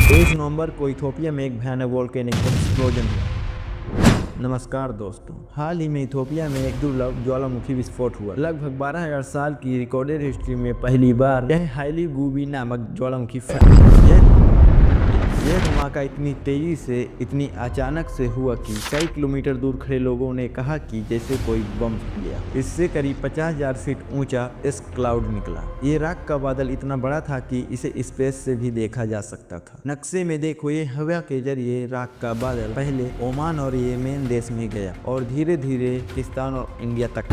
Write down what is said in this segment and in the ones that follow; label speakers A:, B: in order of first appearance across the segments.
A: 23 नवंबर को इथियोपिया में एक भयानक वोल्केनिक एक्सप्लोजन हुआ। नमस्कार दोस्तों, हाल ही में इथियोपिया में एक दुर्लभ ज्वालामुखी विस्फोट हुआ। लगभग 12,000 साल की रिकॉर्डेड हिस्ट्री में पहली बार यह हाईली गूबी नामक ज्वालामुखी यह धमाका इतनी तेजी से, इतनी अचानक से हुआ कि कई किलोमीटर दूर खड़े लोगों ने कहा कि जैसे कोई बम फट गया। इससे करीब 50,000 फीट ऊंचा इस क्लाउड निकला। ये राख का बादल इतना बड़ा था कि इसे स्पेस से भी देखा जा सकता था। नक्शे में देखो, ये हवा के जरिए राख का बादल पहले ओमान और येमेन देश में गया और धीरे धीरे पाकिस्तान और इंडिया तक।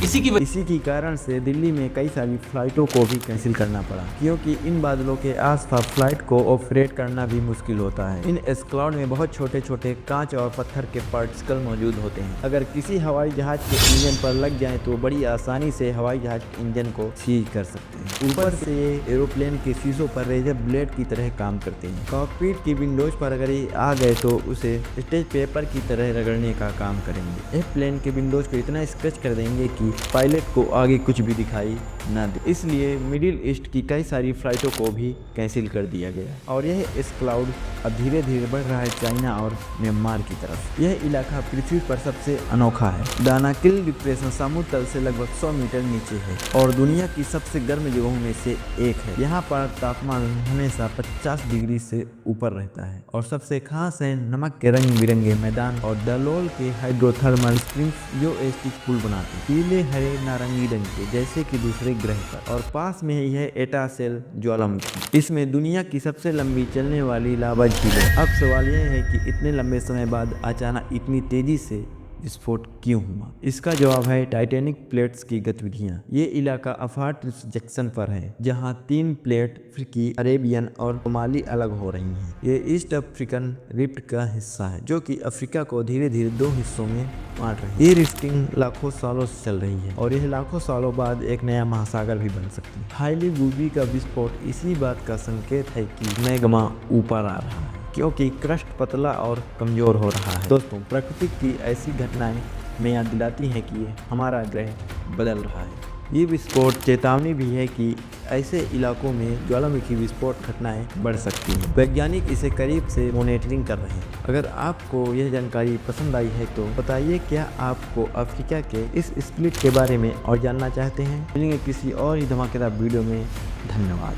A: इसी की कारण से दिल्ली में कई सारी फ्लाइटों को भी कैंसिल करना पड़ा, क्योंकि इन बादलों के आसपास फ्लाइट को ऑपरेट करना भी मुश्किल होता है। इन क्लाउड में बहुत छोटे छोटे कांच और पत्थर के पार्टिकल मौजूद होते हैं। अगर किसी हवाई जहाज के इंजन पर लग जाए तो बड़ी आसानी से हवाई जहाज इंजन को सीज कर सकते हैं। ऊपर से ये एरोप्लेन के शीशों पर रेजर ब्लेड की तरह काम करते हैं। कॉकपिट की विंडोज पर अगर ये आ गए तो उसे स्टेज पेपर की तरह रगड़ने का काम करेंगे। ये प्लेन के विंडोज को इतना स्क्रैच कर देंगे कि पायलट को आगे कुछ भी दिखाई ना दे। इसलिए मिडिल ईस्ट की कई सारी फ्लाइटों को भी कैंसिल कर दिया गया और यह इस क्लाउड अब धीरे धीरे बढ़ रहा है चाइना और म्यांमार की तरफ। यह इलाका पृथ्वी पर सबसे अनोखा है। दानाकिल डिप्रेशन समुद्र तल से लगभग 100 मीटर नीचे है और दुनिया की सबसे गर्म जगहों में से एक है। यहाँ पर तापमान हमेशा 50 डिग्री से ऊपर रहता है और सबसे खास है नमक के रंग बिरंगे मैदान और दलोल के हाइड्रोथर्मल स्प्रिंग्स जो स्टिक पुल बनाते हैं, पीले हरे नारंगी रंग के, जैसे कि दूसरे ग्रह पर। और पास में ही है एटासेल ज्वालामुखी। इसमें दुनिया की सबसे लंबी चलने वाली लावा झील है। अब सवाल यह है कि इतने लंबे समय बाद अचानक इतनी तेजी से विस्फोट क्यों हुआ? इसका जवाब है टाइटेनिक प्लेट्स की गतिविधियां। ये इलाका अफाट जंक्शन पर है, जहां 3 प्लेट अफ्रीकी, अरेबियन और सोमाली अलग हो रही हैं। ये ईस्ट अफ्रीकन रिफ्ट का हिस्सा है, जो कि अफ्रीका को धीरे धीरे 2 हिस्सों में बांट रही है। ये रिफ्टिंग लाखों सालों से चल रही है और यह लाखों सालों बाद एक नया महासागर भी बन सकती है। हाईली गूबी का विस्फोट इसी बात का संकेत है कि मैग्मा ऊपर आ रहा है, क्योंकि क्रस्ट पतला और कमजोर हो रहा है। दोस्तों, प्रकृति की ऐसी घटनाएं हमें याद दिलाती हैं कि हमारा ग्रह बदल रहा है। ये विस्फोट चेतावनी भी है कि ऐसे इलाकों में ज्वालामुखी विस्फोट घटनाएं बढ़ सकती हैं। वैज्ञानिक इसे करीब से मॉनिटरिंग कर रहे हैं। अगर आपको यह जानकारी पसंद आई है तो बताइए, क्या आपको अफ्रीका के इस स्प्लिट के बारे में और जानना चाहते हैं? मिलेंगे किसी और ही धमाकेदार वीडियो में। धन्यवाद।